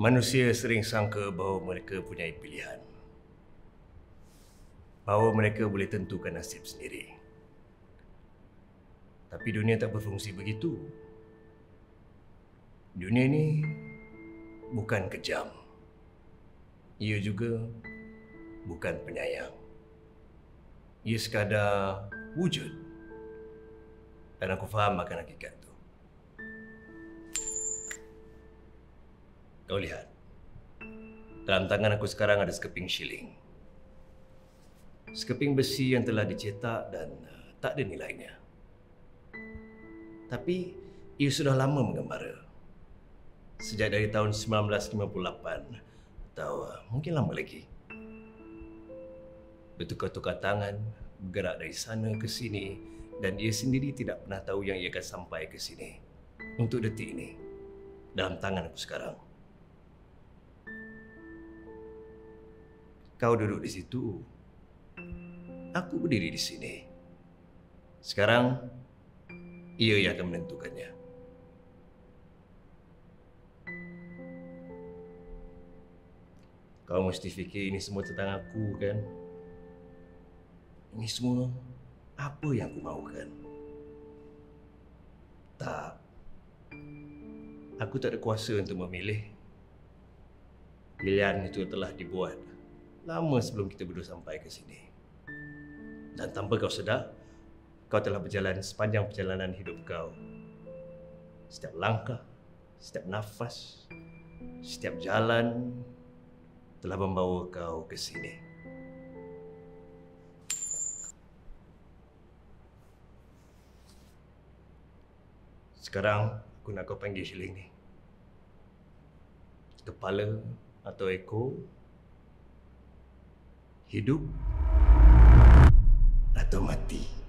Manusia sering sangka bahawa mereka punya pilihan. Bahawa mereka boleh tentukan nasib sendiri. Tapi dunia tak berfungsi begitu. Dunia ini bukan kejam. Ia juga bukan penyayang. Ia sekadar wujud. Dan aku faham akan hakikat itu. Kau lihat. Dalam tangan aku sekarang ada sekeping shilling. Sekeping besi yang telah dicetak dan tak ada nilainya. Tapi ia sudah lama mengembara. Sejak dari tahun 1958 atau mungkin lama lagi. Bertukar-tukar tangan, bergerak dari sana ke sini dan ia sendiri tidak pernah tahu yang ia akan sampai ke sini. Untuk detik ini, dalam tangan aku sekarang. Kau duduk di situ. Aku berdiri di sini. Sekarang, ia yang akan menentukannya. Kau mesti fikir ini semua tentang aku, kan? Ini semua apa yang aku mahukan. Tak. Aku tak ada kuasa untuk memilih. Pilihan itu telah dibuat lama sebelum kita berdua sampai ke sini. Dan tanpa kau sedar, kau telah berjalan sepanjang perjalanan hidup kau. Setiap langkah, setiap nafas, setiap jalan telah membawa kau ke sini. Sekarang aku nak kau panggil shilling ni. Kepala atau ekor, hidup atau mati.